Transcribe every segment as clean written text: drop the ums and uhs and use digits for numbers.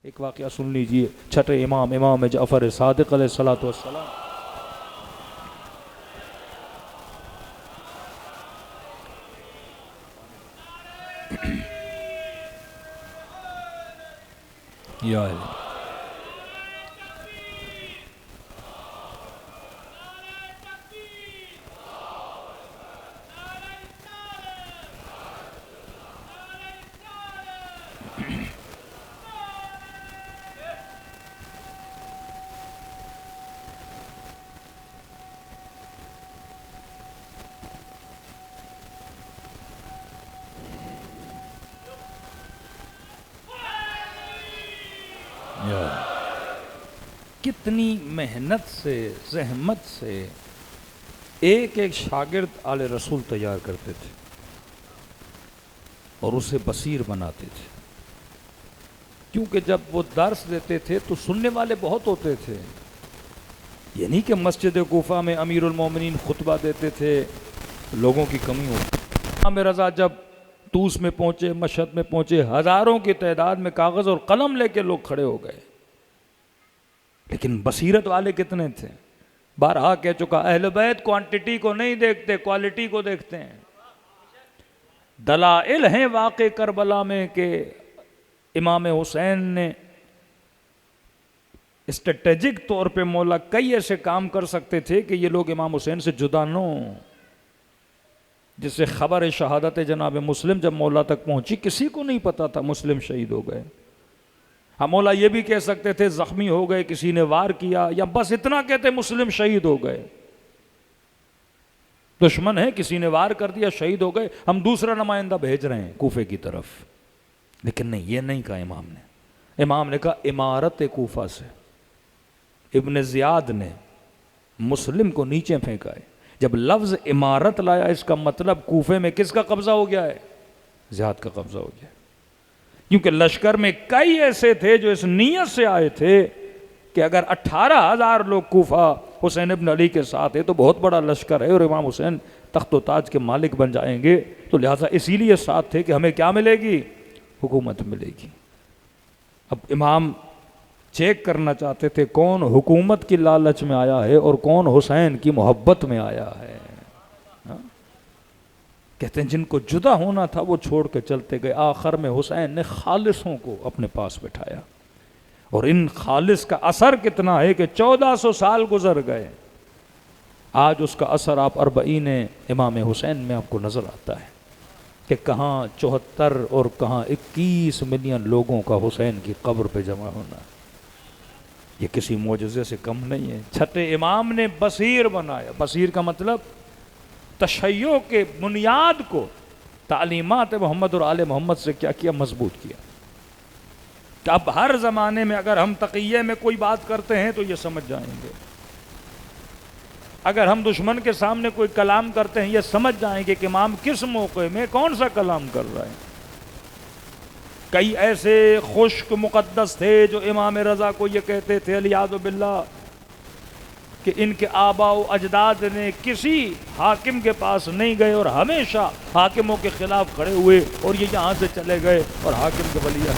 ایک واقعہ سن لیجئے، چھٹے امام جعفر صادق علیہ الصلوۃ والسلام یا اللہ کتنی محنت سے زحمت سے ایک ایک شاگرد آل رسول تیار کرتے تھے اور اسے بصیر بناتے تھے، کیونکہ جب وہ درس دیتے تھے تو سننے والے بہت ہوتے تھے. یہ نہیں کہ مسجد کوفہ میں امیر المومنین خطبہ دیتے تھے لوگوں کی کمی ہوتی. امام رضا جب طوس میں پہنچے، مشہد میں پہنچے، ہزاروں کی تعداد میں کاغذ اور قلم لے کے لوگ کھڑے ہو گئے، لیکن بصیرت والے کتنے تھے؟ بارہا کہہ چکا، اہل بیت کوانٹٹی کو نہیں دیکھتے، کوالٹی کو دیکھتے ہیں. دلائل ہیں واقع کربلا میں کہ امام حسین نے اسٹریٹجک طور پہ مولا کئی ایسے کام کر سکتے تھے کہ یہ لوگ امام حسین سے جدا نہ ہوں. جس سے خبر شہادت جناب مسلم جب مولا تک پہنچی کسی کو نہیں پتا تھا مسلم شہید ہو گئے. ہم مولا یہ بھی کہہ سکتے تھے زخمی ہو گئے، کسی نے وار کیا، یا بس اتنا کہتے مسلم شہید ہو گئے. دشمن ہے، کسی نے وار کر دیا، شہید ہو گئے، ہم دوسرا نمائندہ بھیج رہے ہیں کوفے کی طرف. لیکن نہیں، یہ نہیں کہا امام نے. امام نے کہا امارت کوفہ سے. ابن زیاد نے مسلم کو نیچے پھینکا ہے. جب لفظ امارت لایا اس کا مطلب کوفے میں کس کا قبضہ ہو گیا ہے؟ زیاد کا قبضہ ہو گیا. کیونکہ لشکر میں کئی ایسے تھے جو اس نیت سے آئے تھے کہ اگر 18,000 لوگ کوفہ حسین ابن علی کے ساتھ ہے تو بہت بڑا لشکر ہے اور امام حسین تخت و تاج کے مالک بن جائیں گے، تو لہٰذا اسی لیے ساتھ تھے کہ ہمیں کیا ملے گی؟ حکومت ملے گی. اب امام چیک کرنا چاہتے تھے کون حکومت کی لالچ میں آیا ہے اور کون حسین کی محبت میں آیا ہے. کہتے ہیں جن کو جدا ہونا تھا وہ چھوڑ کے چلتے گئے. آخر میں حسین نے خالصوں کو اپنے پاس بٹھایا، اور ان خالص کا اثر کتنا ہے کہ 1400 سال گزر گئے، آج اس کا اثر آپ 40 امام حسین میں آپ کو نظر آتا ہے کہ کہاں 74 اور کہاں 21 ملین لوگوں کا حسین کی قبر پہ جمع ہونا. یہ کسی معجزے سے کم نہیں ہے. چھٹے امام نے بصیر بنایا. بصیر کا مطلب تشیع کے بنیاد کو تعلیمات محمد اور آل محمد سے کیا کیا؟ مضبوط کیا. کہ اب ہر زمانے میں اگر ہم تقیہ میں کوئی بات کرتے ہیں تو یہ سمجھ جائیں گے، اگر ہم دشمن کے سامنے کوئی کلام کرتے ہیں یہ سمجھ جائیں گے کہ امام کس موقع میں کون سا کلام کر رہا ہے. کئی ایسے خشک مقدس تھے جو امام رضا کو یہ کہتے تھے الیاذ باللہ کہ ان کے آباء و اجداد نے کسی حاکم کے پاس نہیں گئے اور ہمیشہ حاکموں کے خلاف کھڑے ہوئے، اور یہ یہاں سے چلے گئے اور حاکم کے ولی ہے.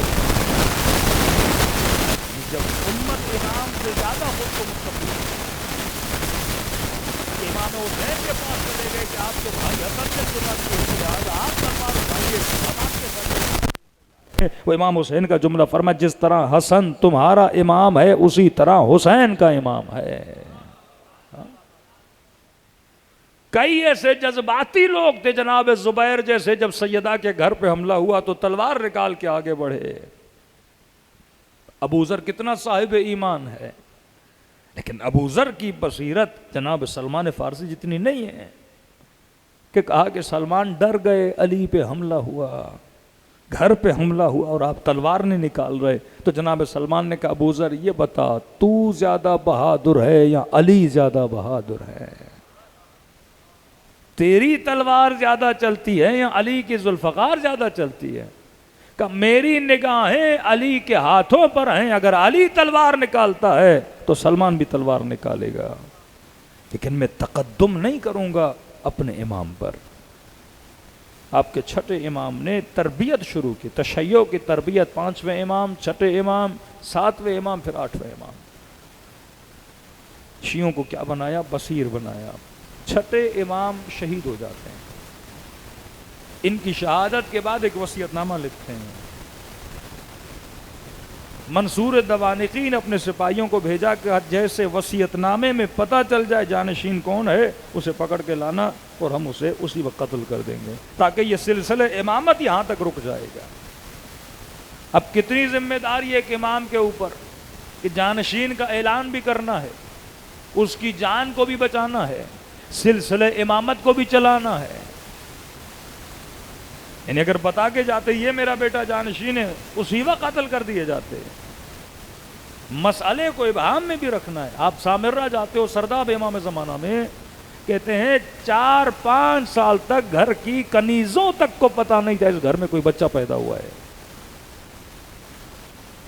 جب امت امام سے زیادہ خود کو مستقبل امام حسین کے پاس چلے گئے کہ آپ کے بھائی حسن سے سنت کی لہٰذا آپ تلوار اٹھائیے، ہم آپ کے ساتھ. وہ امام حسین کا جملہ فرمایا جس طرح حسن تمہارا امام ہے اسی طرح حسین کا امام ہے. کئی ایسے جذباتی لوگ تھے، جناب زبیر جیسے جب سیدہ کے گھر پہ حملہ ہوا تو تلوار نکال کے آگے بڑھے. ابو ذر کتنا صاحب ایمان ہے، لیکن ابو ذر کی بصیرت جناب سلمان فارسی جتنی نہیں ہے کہ کہا کہ سلمان ڈر گئے، علی پہ حملہ ہوا، گھر پہ حملہ ہوا اور آپ تلوار نہیں نکال رہے. تو جناب سلمان نے کہا ابو ذر یہ بتا تو زیادہ بہادر ہے یا علی زیادہ بہادر ہے؟ تیری تلوار زیادہ چلتی ہے یا علی کی ذوالفقار زیادہ چلتی ہے؟ کہ میری نگاہیں علی کے ہاتھوں پر ہیں، اگر علی تلوار نکالتا ہے تو سلمان بھی تلوار نکالے گا، لیکن میں تقدم نہیں کروں گا اپنے امام پر. آپ کے چھٹے امام نے تربیت شروع کی، تشیع کی تربیت. 5ویں امام، چھٹے امام 7ویں امام پھر 8ویں امام. شیعوں کو کیا بنایا؟ بصیر بنایا. 6 امام شہید ہو جاتے ہیں. ان کی شہادت کے بعد ایک وصیت نامہ لکھتے ہیں. منصور دوانقی نے اپنے سپاہیوں کو بھیجا کہ جیسے وصیت نامے میں پتہ چل جائے جانشین کون ہے اسے پکڑ کے لانا اور ہم اسے اسی وقت قتل کر دیں گے، تاکہ یہ سلسلہ امامت یہاں تک رک جائے گا. اب کتنی ذمہ داری ہے ایک امام کے اوپر کہ جانشین کا اعلان بھی کرنا ہے، اس کی جان کو بھی بچانا ہے، سلسلہ امامت کو بھی چلانا ہے. یعنی اگر بتا کے جاتے یہ میرا بیٹا جانشین ہے اسی وقت قتل کر دیے جاتے. مسئلے کو ابہام میں بھی رکھنا ہے. آپ سامرہ جاتے ہو سرداب امام زمانہ میں، کہتے ہیں 4-5 سال تک گھر کی کنیزوں تک کو پتہ نہیں تھا اس گھر میں کوئی بچہ پیدا ہوا ہے.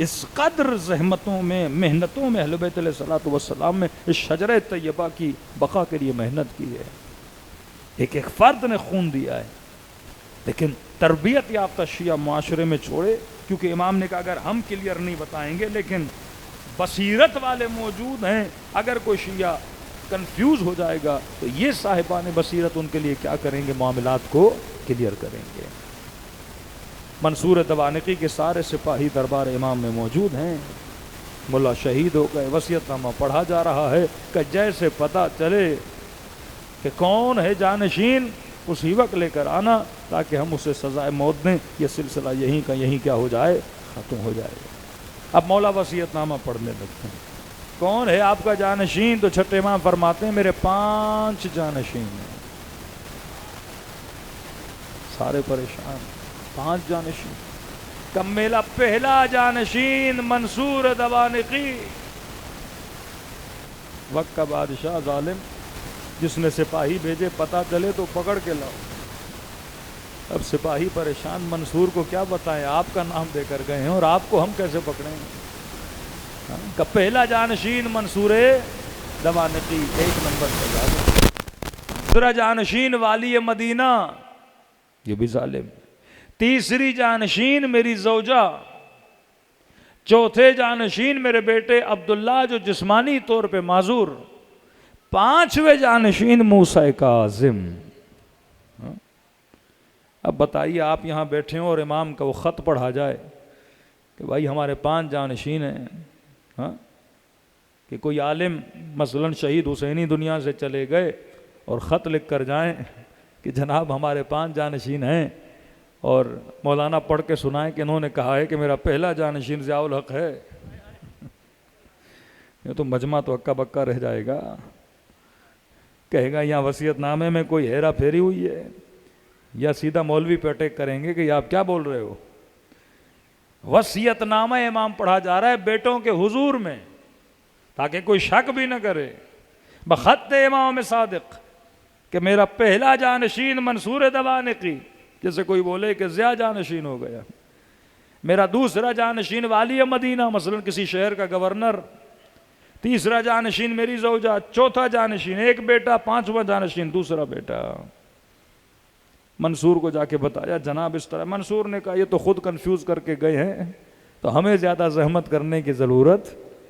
اس قدر زحمتوں میں محنتوں میں اہل بیت علیہ الصلوۃ والسلام میں اس شجرہ طیبہ کی بقا کے لیے محنت کی ہے. ایک ایک فرد نے خون دیا ہے. لیکن تربیت یافتہ شیعہ معاشرے میں چھوڑے، کیونکہ امام نے کہا اگر ہم کلیئر نہیں بتائیں گے لیکن بصیرت والے موجود ہیں، اگر کوئی شیعہ کنفیوز ہو جائے گا تو یہ صاحبان بصیرت ان کے لیے کیا کریں گے؟ معاملات کو کلیئر کریں گے. منصور دوانقی کے سارے سپاہی دربار امام میں موجود ہیں. ملا شہید ہو گئے. وصیت نامہ پڑھا جا رہا ہے کہ جیسے پتہ چلے کہ کون ہے جانشین اسی وقت لے کر آنا تاکہ ہم اسے سزائے موت دیں. یہ سلسلہ یہیں کا یہیں کیا ہو جائے؟ ختم ہو جائے. اب مولا وصیت نامہ پڑھنے لگتے ہیں. کون ہے آپ کا جانشین؟ تو چھٹے امام فرماتے ہیں میرے 5 جانشین ہیں. سارے پریشان. 5 جانشین. کب میرا پہلا جانشین منصور دوانقی، وقت کا بادشاہ ظالم جس نے سپاہی بھیجے پتہ چلے تو پکڑ کے لاؤ. اب سپاہی پریشان، منصور کو کیا بتائیں، آپ کا نام دے کر گئے ہیں اور آپ کو ہم کیسے پکڑیں؟ کہ پہلا جانشین منصور دوانقی 1 نمبر پر. دوسرا جانشین والی مدینہ، یہ بھی ظالم. تیسری جانشین میری زوجہ. چوتھے جانشین میرے بیٹے عبداللہ جو جسمانی طور پہ معذور. 5ویں جانشین موسیٰ کاظم. اب بتائیے آپ یہاں بیٹھے ہوں اور امام کا وہ خط پڑھا جائے کہ بھائی ہمارے 5 جانشین ہیں، کہ کوئی عالم مثلا شہید حسینی دنیا سے چلے گئے اور خط لکھ کر جائیں کہ جناب ہمارے 5 جانشین ہیں، اور مولانا پڑھ کے سنائیں کہ انہوں نے کہا ہے کہ میرا پہلا جانشین ضیاء الحق ہے. یہ تو مجمع تو اکا بکا رہ جائے گا. کہے گا یہاں وصیت نامے میں کوئی ہیرا پھیری ہوئی ہے، یا سیدھا مولوی پہ اٹیک کریں گے کہ یہ آپ کیا بول رہے ہو. وصیت نامہ امام پڑھا جا رہا ہے بیٹوں کے حضور میں تاکہ کوئی شک بھی نہ کرے. بخط امام صادق کہ میرا پہلا جانشین منصور دوانقی، جیسے کوئی بولے کہ ضیاء جانشین ہو گیا. میرا دوسرا جانشین والی مدینہ، مثلا کسی شہر کا گورنر. تیسرا جانشین میری زوجہ. چوتھا جانشین ایک بیٹا. 5واں جانشین دوسرا بیٹا. منصور کو جا کے بتایا جناب اس طرح. منصور نے کہا یہ تو خود کنفیوز کر کے گئے ہیں تو ہمیں زیادہ زحمت کرنے کی ضرورت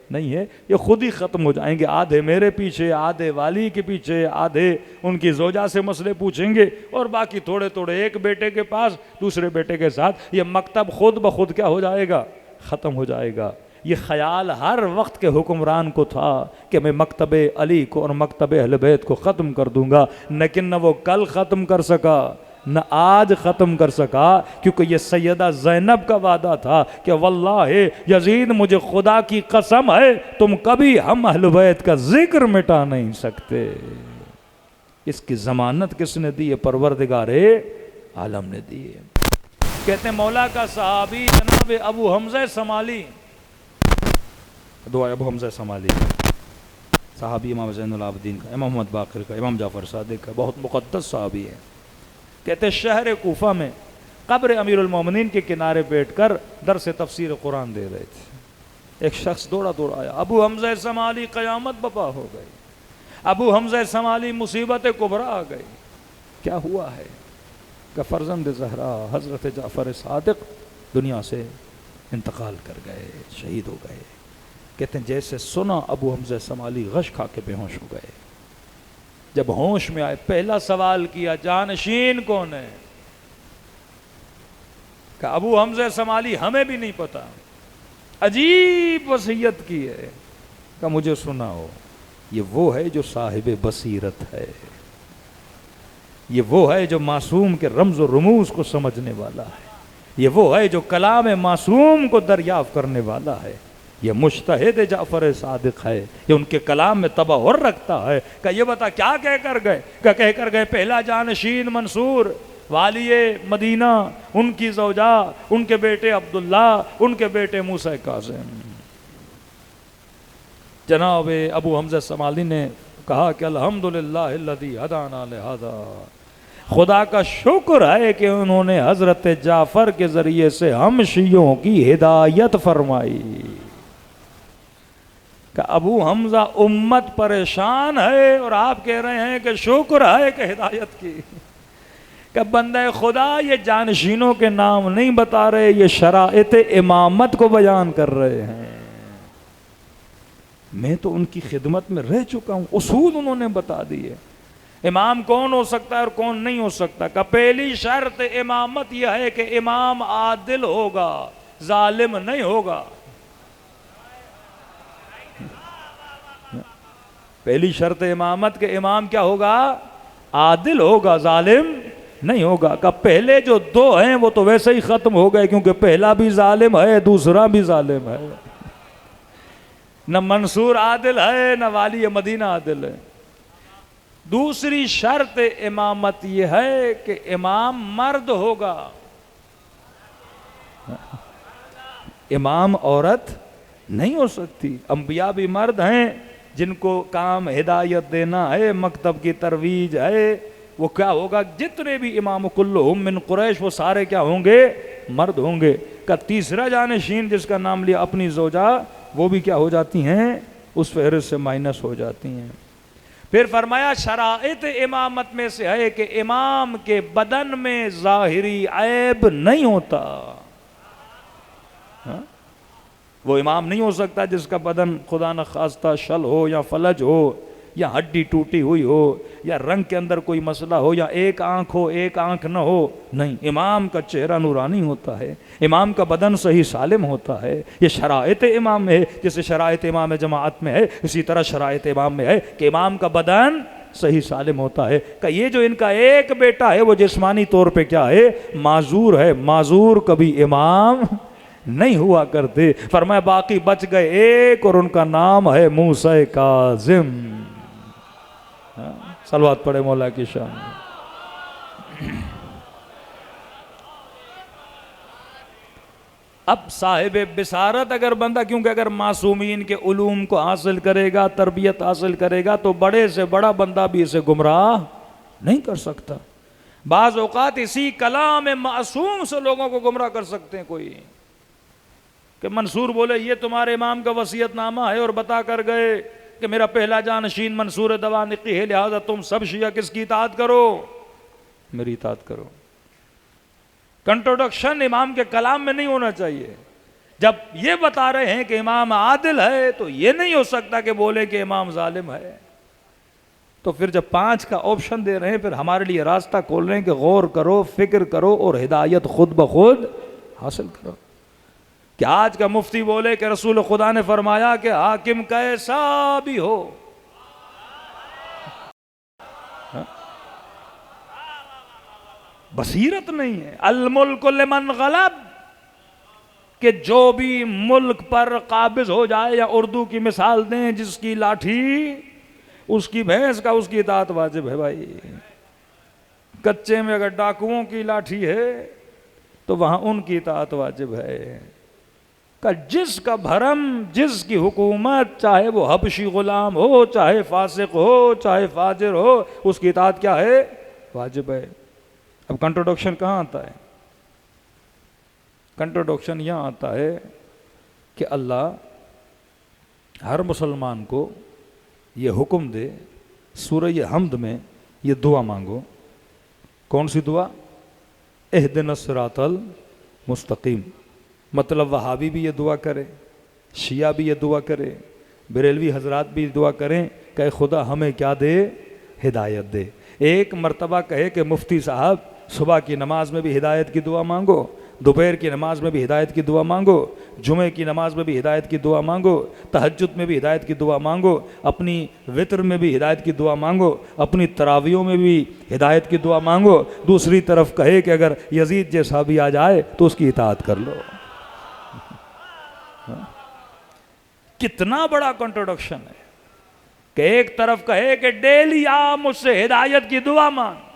نہیں ہے، یہ خود ہی ختم ہو جائیں گے. آدھے میرے پیچھے، آدھے والی کے پیچھے، آدھے ان کی زوجہ سے مسئلے پوچھیں گے، اور باقی تھوڑے تھوڑے ایک بیٹے کے پاس دوسرے بیٹے کے ساتھ. یہ مکتب خود بخود کیا ہو جائے گا؟ ختم ہو جائے گا. یہ خیال ہر وقت کے حکمران کو تھا کہ میں مکتب علی کو اور مکتب اہل بیت کو ختم کر دوں گا، لیکن نہ وہ کل ختم کر سکا نہ آج ختم کر سکا، کیونکہ یہ سیدہ زینب کا وعدہ تھا کہ واللہ یزید مجھے خدا کی قسم ہے تم کبھی ہم اہل بیت کا ذکر مٹا نہیں سکتے. اس کی ضمانت کس نے دی ہے؟ پروردگار عالم نے دی ہے. کہتے ہیں مولا کا صحابی جناب ابو حمزہ سمالی، دعا ابو حمزہ سمالی صحابی امام زین العابدین کا، امام محمد باقر کا، امام جعفر صادق کا، بہت مقدس صحابی ہے. کہتے ہیں شہر کوفہ میں قبر امیر المومنین کے کنارے بیٹھ کر درس تفسیر قرآن دے رہے تھے. ایک شخص دوڑا دوڑا آیا. ابو حمزہ سمالی قیامت بپا ہو گئی. ابو حمزہ سمالی مصیبت کبریٰ آ گئی. کیا ہوا ہے؟ کہ فرزند زہرا حضرت جعفر صادق دنیا سے انتقال کر گئے، شہید ہو گئے۔ کہتے ہیں جیسے سنا ابو حمزہ سمالی غش کھا کے بے ہوش ہو گئے۔ جب ہوش میں آئے پہلا سوال کیا جانشین کون ہے؟ کہ ابو حمزہ سمالی ہمیں بھی نہیں پتا، عجیب وصیت کی ہے کہ مجھے سناؤ۔ یہ وہ ہے جو صاحب بصیرت ہے، یہ وہ ہے جو معصوم کے رمز و رموز کو سمجھنے والا ہے، یہ وہ ہے جو کلام معصوم کو دریافت کرنے والا ہے، یہ مجتہد جعفر صادق ہے، یہ ان کے کلام میں تبحر رکھتا ہے۔ کہ یہ بتا کیا کہہ کر گئے؟ کہ کہہ کر گئے پہلا جانشین منصور، والی مدینہ، ان کی زوجہ، ان کے بیٹے عبداللہ، ان کے بیٹے موسیٰ کاظم۔ جناب ابو حمزہ سمالی نے کہا کہ الحمدللہ الذی ہدانا لہذا، خدا کا شکر ہے کہ انہوں نے حضرت جعفر کے ذریعے سے ہم شیعوں کی ہدایت فرمائی۔ کہ ابو حمزہ امت پریشان ہے اور آپ کہہ رہے ہیں کہ شکر ہے کہ ہدایت کی۔ کہ بندہ خدا یہ جانشینوں کے نام نہیں بتا رہے، یہ شرائط امامت کو بیان کر رہے ہیں۔ میں تو ان کی خدمت میں رہ چکا ہوں، اصول انہوں نے بتا دیے۔ امام کون ہو سکتا ہے اور کون نہیں ہو سکتا؟ کہ پہلی شرط امامت یہ ہے کہ امام عادل ہوگا، ظالم نہیں ہوگا۔ پہلی شرط امامت کہ امام کیا ہوگا؟ عادل ہوگا، ظالم نہیں ہوگا۔ کہ پہلے جو دو ہیں وہ تو ویسے ہی ختم ہو گئے، کیونکہ پہلا بھی ظالم ہے، دوسرا بھی ظالم ہے۔ نہ منصور عادل ہے، نہ والی مدینہ عادل ہے۔ دوسری شرط امامت یہ ہے کہ امام مرد ہوگا، امام عورت نہیں ہو سکتی۔ انبیاء بھی مرد ہیں جن کو کام ہدایت دینا ہے، مکتب کی ترویج ہے، وہ کیا ہوگا؟ جتنے بھی امام کلہم من قریش وہ سارے کیا ہوں گے؟ مرد ہوں گے۔ کا تیسرا جانشین جس کا نام لیا اپنی زوجہ، وہ بھی کیا ہو جاتی ہیں؟ اس فہرست سے مائنس ہو جاتی ہیں۔ پھر فرمایا شرائط امامت میں سے ہے کہ امام کے بدن میں ظاہری عیب نہیں ہوتا۔ وہ امام نہیں ہو سکتا جس کا بدن خدا نخواستہ شل ہو یا فلج ہو یا ہڈی ٹوٹی ہوئی ہو یا رنگ کے اندر کوئی مسئلہ ہو یا ایک آنکھ ہو ایک آنکھ نہ ہو۔ نہیں، امام کا چہرہ نورانی ہوتا ہے، امام کا بدن صحیح سالم ہوتا ہے۔ یہ شرائط امام میں ہے، جیسے شرائط امام جماعت میں ہے، اسی طرح شرائط امام میں ہے کہ امام کا بدن صحیح سالم ہوتا ہے۔ کہ یہ جو ان کا ایک بیٹا ہے وہ جسمانی طور پہ کیا ہے؟ معذور ہے۔ معذور کبھی امام نہیں ہوا کرتے۔ فرمایا باقی بچ گئے ایک، اور ان کا نام ہے موسیٰ کاظم۔ صلوات پڑھے مولا کی شان۔ اب صاحب بصارت اگر بندہ، کیونکہ اگر معصومین کے علوم کو حاصل کرے گا، تربیت حاصل کرے گا، تو بڑے سے بڑا بندہ بھی اسے گمراہ نہیں کر سکتا۔ بعض اوقات اسی کلام معصوم سے لوگوں کو گمراہ کر سکتے ہیں کوئی، کہ منصور بولے یہ تمہارے امام کا وصیت نامہ ہے اور بتا کر گئے کہ میرا پہلا جانشین منصور دوانقی ہے، لہذا تم سب شیعہ کس کی اطاعت کرو؟ میری اطاعت کرو۔ کنٹروڈکشن امام کے کلام میں نہیں ہونا چاہیے۔ جب یہ بتا رہے ہیں کہ امام عادل ہے تو یہ نہیں ہو سکتا کہ بولے کہ امام ظالم ہے۔ تو پھر جب 5 کا آپشن دے رہے ہیں، پھر ہمارے لیے راستہ کھول رہے ہیں کہ غور کرو، فکر کرو اور ہدایت خود بخود حاصل کرو۔ کہ آج کا مفتی بولے کہ رسول خدا نے فرمایا کہ حاکم کیسا بھی ہو، بصیرت نہیں ہے۔ الملک لمن غلب، کہ جو بھی ملک پر قابض ہو جائے، یا اردو کی مثال دیں، جس کی لاٹھی اس کی بھینس کا اس کی اطاعت واجب ہے۔ بھائی کچے میں اگر ڈاکوؤں کی لاٹھی ہے تو وہاں ان کی اطاعت واجب ہے۔ کہ جس کا بھرم، جس کی حکومت، چاہے وہ حبشی غلام ہو، چاہے فاسق ہو، چاہے فاجر ہو، اس کی اطاعت کیا ہے؟ واجب ہے۔ اب کنٹروڈکشن کہاں آتا ہے؟ کنٹروڈکشن یہاں آتا ہے کہ اللہ ہر مسلمان کو یہ حکم دے، سورہ حمد میں یہ دعا مانگو۔ کون سی دعا؟ اہدنا الصراط المستقیم۔ مطلب وہابی بھی یہ دعا کرے، شیعہ بھی یہ دعا کرے، بریلوی حضرات بھی دعا کریں کہ خدا ہمیں کیا دے؟ ہدایت دے۔ ایک مرتبہ کہے کہ مفتی صاحب صبح کی نماز میں بھی ہدایت کی دعا مانگو، دوپہر کی نماز میں بھی ہدایت کی دعا مانگو، جمعے کی نماز میں بھی ہدایت کی دعا مانگو، تہجد میں بھی ہدایت کی دعا مانگو، اپنی وطر میں بھی ہدایت کی دعا مانگو، اپنی تراویحوں میں بھی ہدایت کی دعا مانگو۔ دوسری طرف کہے کہ اگر یزید جیسا بھی آ جائے تو اس کی اطاعت کر لو۔ کتنا بڑا کنٹروڈکشن ہے کہ ایک طرف کہے کہ ڈیلی آپ مجھ سے ہدایت کی دعا مانگ،